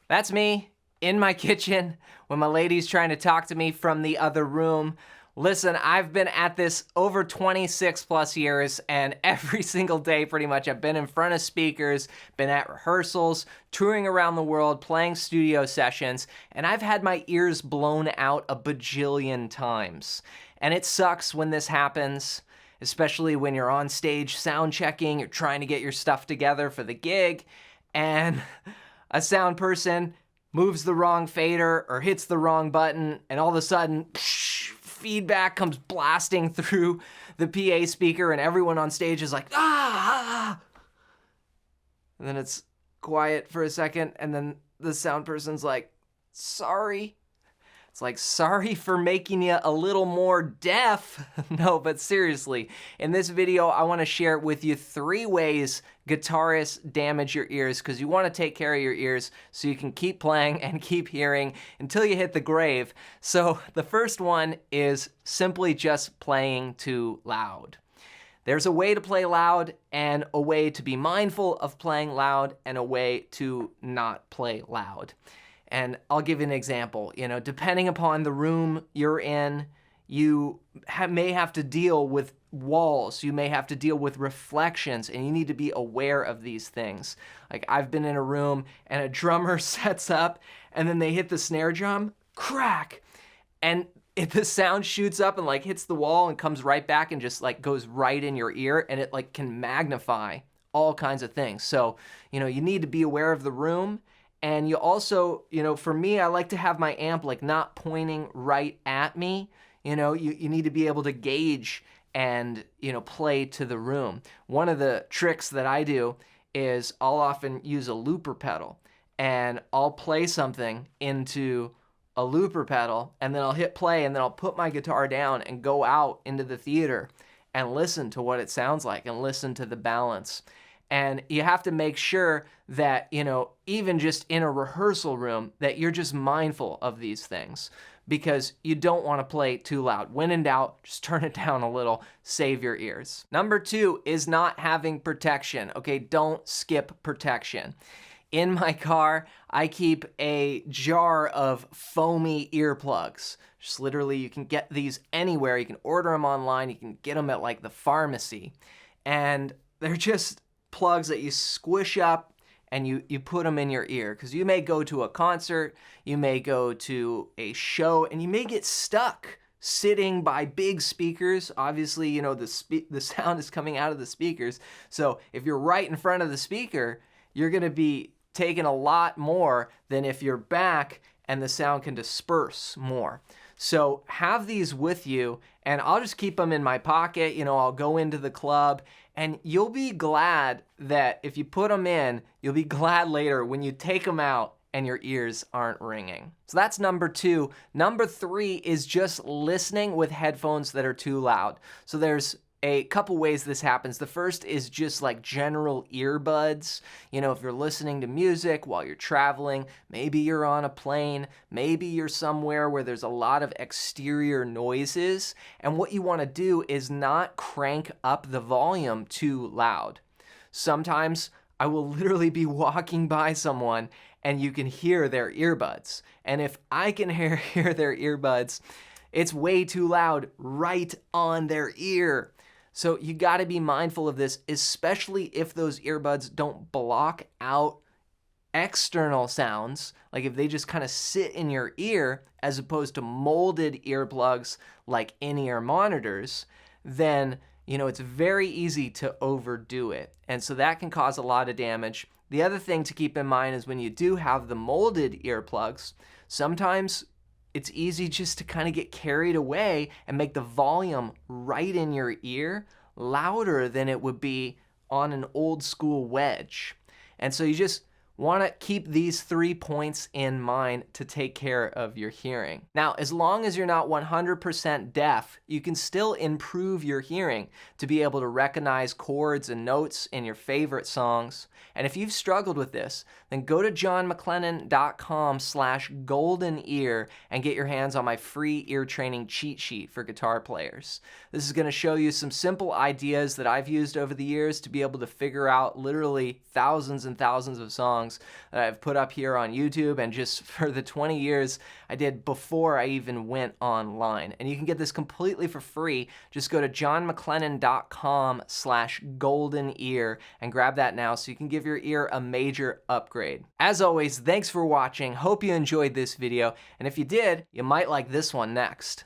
That's me in my kitchen when my lady's trying to talk to me from the other room. Listen, I've been at this over 26 plus years, and every single day pretty much I've been in front of speakers, been at rehearsals, touring around the world, playing studio sessions, and I've had my ears blown out a bajillion times. And it sucks when this happens, especially when you're on stage sound checking, you're trying to get your stuff together for the gig, and a sound person moves the wrong fader or hits the wrong button, and all of a sudden, feedback comes blasting through the PA speaker, and everyone on stage is like, ah! And then it's quiet for a second, and then the sound person's like, sorry. It's like, sorry for making you a little more deaf. No, but seriously, in this video, I want to share with you 3 ways guitarists damage your ears, because you want to take care of your ears so you can keep playing and keep hearing until you hit the grave. So the first one is simply just playing too loud. There's a way to play loud and a way to be mindful of playing loud and a way to not play loud. And I'll give you an example. Depending upon the room you're in, you may have to deal with walls, you may have to deal with reflections, and you need to be aware of these things. Like, I've been in a room and a drummer sets up and then they hit the snare drum, crack, and the sound shoots up and hits the wall and comes right back and just goes right in your ear, and it can magnify all kinds of things. So, you need to be aware of the room. And you also, for me, I like to have my amp not pointing right at me. You need to be able to gauge and, play to the room. One of the tricks that I do is I'll often use a looper pedal, and I'll play something into a looper pedal, and then I'll hit play, and then I'll put my guitar down and go out into the theater and listen to what it sounds like and listen to the balance. And you have to make sure that, even just in a rehearsal room, that you're just mindful of these things, because you don't want to play too loud. When in doubt, just turn it down a little, save your ears. Number 2 is not having protection. Okay, don't skip protection. In my car, I keep a jar of foamy earplugs. Just literally, you can get these anywhere. You can order them online. You can get them at the pharmacy. And they're just plugs that you squish up and you put them in your ear, because you may go to a concert, you may go to a show, and you may get stuck sitting by big speakers. Obviously, the sound is coming out of the speakers. So if you're right in front of the speaker, you're going to be taking a lot more than if you're back and the sound can disperse more. So have these with you, and I'll just keep them in my pocket. I'll go into the club, and you'll be glad that if you put them in, you'll be glad later when you take them out and your ears aren't ringing. So that's number 2. Number 3 is just listening with headphones that are too loud. So there's a couple ways this happens. The first is just general earbuds. If you're listening to music while you're traveling, maybe you're on a plane, maybe you're somewhere where there's a lot of exterior noises, and what you want to do is not crank up the volume too loud. Sometimes I will literally be walking by someone and you can hear their earbuds. And if I can hear their earbuds, it's way too loud right on their ear. So you got to be mindful of this, especially if those earbuds don't block out external sounds, like if they just kind of sit in your ear as opposed to molded earplugs like in-ear monitors, then it's very easy to overdo it. And so that can cause a lot of damage. The other thing to keep in mind is when you do have the molded earplugs, sometimes it's easy just to kind of get carried away and make the volume right in your ear louder than it would be on an old school wedge. And so you just want to keep these 3 points in mind to take care of your hearing. Now, as long as you're not 100% deaf, you can still improve your hearing to be able to recognize chords and notes in your favorite songs. And if you've struggled with this, then go to johnmclennan.com/golden-ear and get your hands on my free ear training cheat sheet for guitar players. This is going to show you some simple ideas that I've used over the years to be able to figure out literally thousands and thousands of songs songs that I've put up here on YouTube, and just for the 20 years I did before I even went online. And you can get this completely for free. Just go to johnmclennan.com/golden-ear and grab that now so you can give your ear a major upgrade. As always, thanks for watching. Hope you enjoyed this video, and if you did, you might like this one next.